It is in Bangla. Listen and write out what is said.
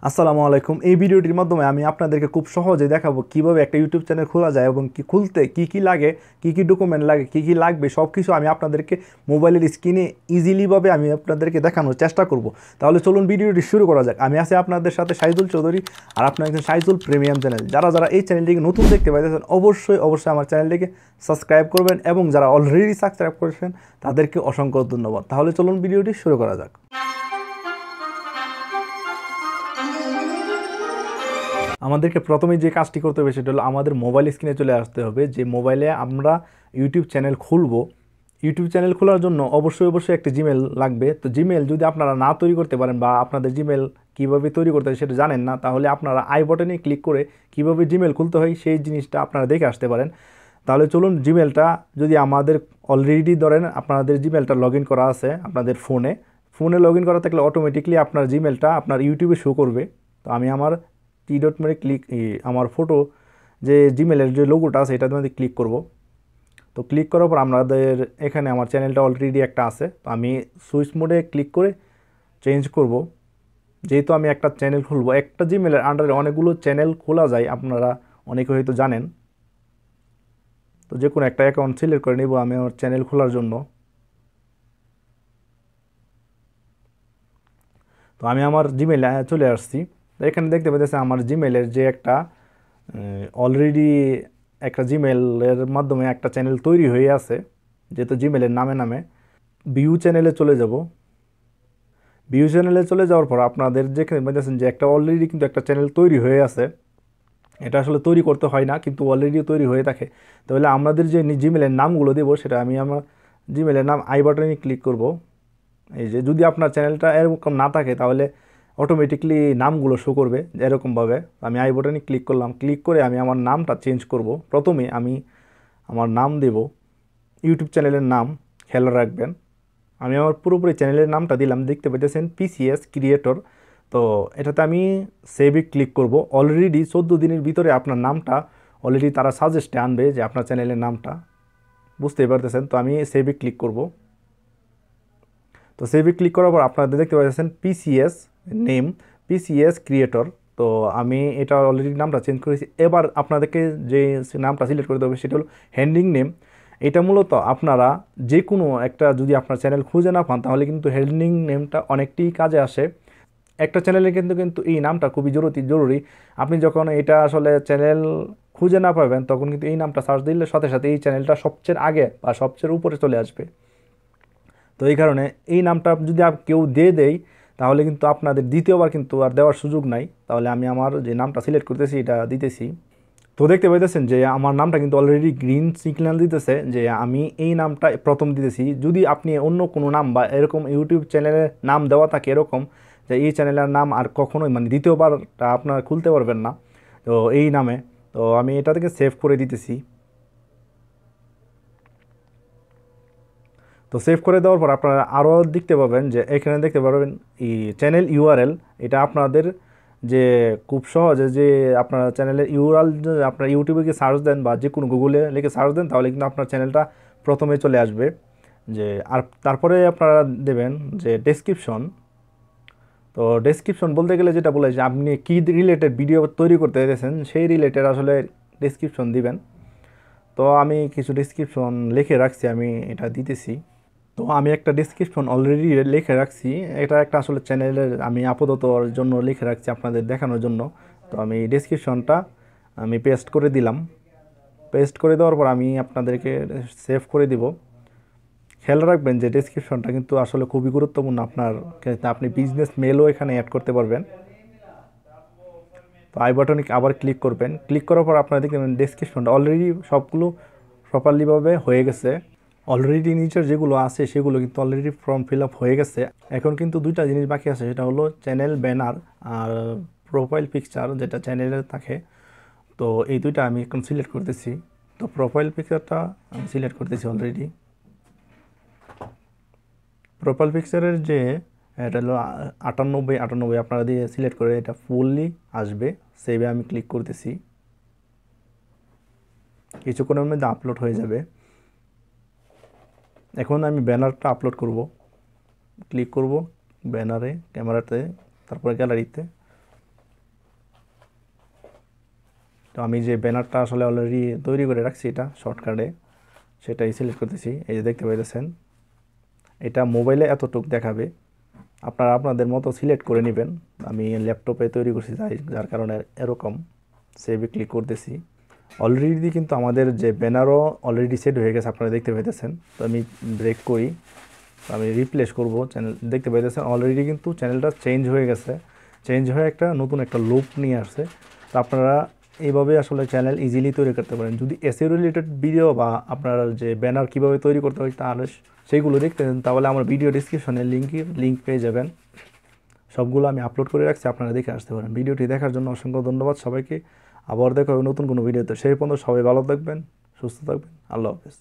আসসালামু আলাইকুম। এই ভিডিওটির মাধ্যমে আমি আপনাদেরকে খুব সহজে দেখাবো কিভাবে একটা ইউটিউব চ্যানেল খোলা যায় এবং কি খুলতে কি লাগে, কি ডকুমেন্ট লাগে, কি লাগবে সব কিছু আমি আপনাদেরকে মোবাইলের স্ক্রিনে ইজিলিভাবে আমি আপনাদেরকে দেখানোর চেষ্টা করব। তাহলে চলুন ভিডিওটি শুরু করা যাক। আমি আছি আপনাদের সাথে শাহিদুল চৌধুরী, আর আপনার একজন শাহিদুল প্রিমিয়াম চ্যানেল। যারা এই চ্যানেলটিকে নতুন দেখতে পাইতেছেন অবশ্যই আমার চ্যানেলটিকে সাবস্ক্রাইব করবেন, এবং যারা অলরেডি সাবস্ক্রাইব করেছেন তাদেরকে অসংখ্য ধন্যবাদ। তাহলে চলুন ভিডিওটি শুরু করা যাক। আমাদেরকে প্রথমে যে কাজটি করতে হবে সেটা হলো আমাদের মোবাইল স্ক্রিনে চলে আসতে হবে। যে মোবাইলে আমরা ইউটিউব চ্যানেল খুলব, ইউটিউব চ্যানেল খোলার জন্য অবশ্যই একটা জিমেল লাগবে। তো জিমেল যদি আপনারা না তৈরি করতে পারেন বা আপনাদের জিমেল কীভাবে তৈরি করতে হয় সেটা জানেন না, তাহলে আপনারা আই বাটনে ক্লিক করে কীভাবে জিমেল খুলতে হয় সেই জিনিসটা আপনারা দেখে আসতে পারেন। তাহলে চলুন, জিমেলটা যদি আমাদের অলরেডি ধরেন আপনাদের জিমেলটা লগ ইন করা আছে আপনাদের ফোনে লগ ইন করা থাকলে অটোমেটিকলি আপনার জিমেলটা আপনার ইউটিউবে শো করবে। তো আমি আমার টি ডট মেরে আমার ফটো যে জিমেলের যে লোগোটা আছে এটাতে মধ্যে ক্লিক করব। তো ক্লিক করার পর আমাদের এখানে আমার চ্যানেলটা অলরেডি একটা আছে, তো আমি সুইচ মোডে ক্লিক করে চেঞ্জ করব। যেহেতু আমি একটা চ্যানেল খুলব, একটা জিমেলের আন্ডারে অনেকগুলো চ্যানেল খোলা যায়, আপনারা অনেকে হয়তো জানেন। তো যে কোনো একটা অ্যাকাউন্ট সিলেক্ট করে নিব আমি আমার চ্যানেল খোলার জন্য। তো আমি আমার জিমেলে চলে আসছি। এখানে দেখতে পাচ্ছি আমার জিমেলের যে একটা অলরেডি একটা জিমেলের মাধ্যমে একটা চ্যানেল তৈরি হয়ে আছে, যেহেতু জিমেলের নামে ভিউ চ্যানেলে চলে যাব। ভিউ চ্যানেলে চলে যাওয়ার পর আপনাদের যেখানে দেখছেন যে একটা অলরেডি কিন্তু একটা চ্যানেল তৈরি হয়ে আছে, এটা আসলে তৈরি করতে হয় না কিন্তু অলরেডি তৈরি হয়ে থাকে। তাহলে আমাদের যে জিমেলের নামগুলো দেবো সেটা আমি আমার জিমেলের নাম আই বাটনে ক্লিক করব। এই যে যদি আপনার চ্যানেলটা এরকম না থাকে তাহলে অটোমেটিকলি নামগুলো শো করবে এরকমভাবে। আমি আই বাটনে ক্লিক করলাম, ক্লিক করে আমি আমার নামটা চেঞ্জ করব। প্রথমে আমি আমার নাম দেব, ইউটিউব চ্যানেলের নাম খেয়াল রাখবেন। আমি আমার পুরোপুরি চ্যানেলের নামটা দিলাম, দেখতে পাইতেছেন পিসিএস ক্রিয়েটর। তো এটাতে আমি সেভে ক্লিক করব। অলরেডি 14 দিনের ভিতরে আপনার নামটা অলরেডি তারা সাজেস্টে আনবে যে আপনার চ্যানেলের নামটা, বুঝতেই পারতেছেন। তো আমি সেভে ক্লিক করব। তো সেভে ক্লিক করার পর আপনারা দেখতে পাচ্ছেন পিসিএস নেম, পিসিএস ক্রিয়েটর। তো আমি এটা অলরেডি নামটা চেঞ্জ করেছি। এবার আপনাদেরকে যে নামটা সিলেক্ট করতে হবে সেটা হলো হ্যান্ডিং নেম। এটা মূলত আপনারা যে কোনো একটা যদি আপনার চ্যানেল খুঁজে না পান তাহলে কিন্তু হ্যান্ডিং নেমটা অনেকটাই কাজে আসে। একটা চ্যানেলে কিন্তু এই নামটা খুবই জরুরি। আপনি যখন এটা আসলে চ্যানেল খুঁজে না পাবেন তখন কিন্তু এই নামটা সার্চ দিলে সাথে সাথে এই চ্যানেলটা সবচেয়ে আগে বা সবচেয়ে উপরে চলে আসবে। তো এই কারণে এই নামটা যদি কেউ দেয় তাহলে কিন্তু আপনাদের দ্বিতীয়বার কিন্তু আর দেওয়ার সুযোগ নাই। তাহলে আমি আমার যে নামটা সিলেক্ট করতেছি এটা দিতেছি। তো দেখতে পাইতেছেন যে আমার নামটা কিন্তু অলরেডি গ্রিন সিগন্যাল দিতেছে যে আমি এই নামটা প্রথম দিতেছি। যদি আপনি অন্য কোনো নাম বা এরকম ইউটিউব চ্যানেলের নাম দেওয়া থাকে এরকম যে এই চ্যানেলের নাম আর কখনোই মানে দ্বিতীয়বারটা আপনার খুলতে পারবেন না, তো এই নামে। তো আমি এটা থেকে সেভ করে দিতেছি। তো সেভ করে দেওয়ার পর আপনারা আরও দেখতে পাবেন যে এখানে দেখতে পারবেন এই চ্যানেল ইউআরএল। এটা আপনাদের যে খুব সহজে যে আপনার চ্যানেলের ইউআরএল আপনার ইউটিউবে গিয়ে সার্চ দেন বা যে কোনো গুগলে লিখে সার্চ দেন তাহলে কিন্তু আপনার চ্যানেলটা প্রথমে চলে আসবে। যে আর তারপরে আপনারা দেবেন যে ডেসক্রিপশন। তো ডেসক্রিপশন বলতে গেলে যেটা বলে যে আপনি কী রিলেটেড ভিডিও তৈরি করতে চাইছেন সেই রিলেটেড আসলে ডেসক্রিপশন দিবেন। তো আমি কিছু ডেসক্রিপশন লিখে রাখছি, আমি এটা দিতেছি। তো আমি একটা ডেসক্রিপশন অলরেডি লিখে রাখছি। এটা একটা আসলে চ্যানেলের আমি আপাতত জন্য লিখে রাখছি আপনাদের দেখানোর জন্য। তো আমি ডেসক্রিপশনটা আমি পেস্ট করে দিলাম। পেস্ট করে দেওয়ার পর আমি আপনাদেরকে সেভ করে দিব। খেয়াল রাখবেন যে ডেসক্রিপশনটা কিন্তু আসলে খুবই গুরুত্বপূর্ণ আপনার, আপনি বিজনেস মেলও এখানে অ্যাড করতে পারবেন। তো আই বাটনে আবার ক্লিক করবেন, ক্লিক করার পর আপনারা দেখবেন ডেসক্রিপশনটা অলরেডি সবগুলো প্রপারলিভাবে হয়ে গেছে। অলরেডি নিচের যেগুলো আছে সেগুলো কিন্তু অলরেডি ফর্ম ফিল আপ হয়ে গেছে। এখন কিন্তু দুইটা জিনিস বাকি আছে, সেটা হলো চ্যানেল ব্যানার আর প্রোফাইল পিকচার যেটা চ্যানেলে থাকে। তো এই দুইটা আমি এখন সিলেক্ট করতেছি। তো প্রোফাইল পিকচারটা আমি সিলেক্ট করতেছি অলরেডি। প্রোফাইল পিকচারের যে এটা হলো 98 আপনারা দিয়ে সিলেক্ট করে এটা ফুললি আসবে। সেভে আমি ক্লিক করতেছি, কিছুক্ষণের মধ্যে আপলোড হয়ে যাবে। এখন আমি ব্যানারটা আপলোড করব। ক্লিক করব ব্যানারে, ক্যামেরাতে, তারপরে গ্যালারিতে। তো আমি যে ব্যানারটা আসলে অলরেডি তৈরি করে রাখছি, এটা শর্টকাটে সেটাই সিলেক্ট করতেছি। এই যে দেখতে পাইতেছেন, এটা মোবাইলে এতটুক দেখাবে, আপনারা আপনাদের মতো সিলেক্ট করে নেবেন। আমি ল্যাপটপে তৈরি করছি যার কারণে এরকম। সেভে ক্লিক করতেছি। অলরেডি কিন্তু আমাদের যে ব্যানারও অলরেডি সেট হয়ে গেছে, আপনারা দেখতে পাইতেছেন। তো আমি ব্রেক করি, আমি রিপ্লেস করব চ্যানেল। দেখতে পাইতেছেন অলরেডি কিন্তু চ্যানেলটা চেঞ্জ হয়ে গেছে, চেঞ্জ হয়ে একটা নতুন একটা লুক নিয়ে আসছে। তো আপনারা এইভাবে আসলে চ্যানেল ইজিলি তৈরি করতে পারেন। যদি এসইও রিলেটেড ভিডিও বা আপনার যে ব্যানার কীভাবে তৈরি করতে হয় তাহলে সেইগুলো দেখতে চান, তাহলে আমার ভিডিও ডিসক্রিপশনে লিঙ্ক পেয়ে যাবেন। সবগুলো আমি আপলোড করে রাখছি, আপনারা দেখে আসতে পারেন। ভিডিওটি দেখার জন্য অসংখ্য ধন্যবাদ সবাইকে। আবার দেখা হবে নতুন কোনো ভিডিওতে। সেই পর্যন্ত সবাই ভালো থাকবেন, সুস্থ থাকবেন। আল্লাহ হাফেজ।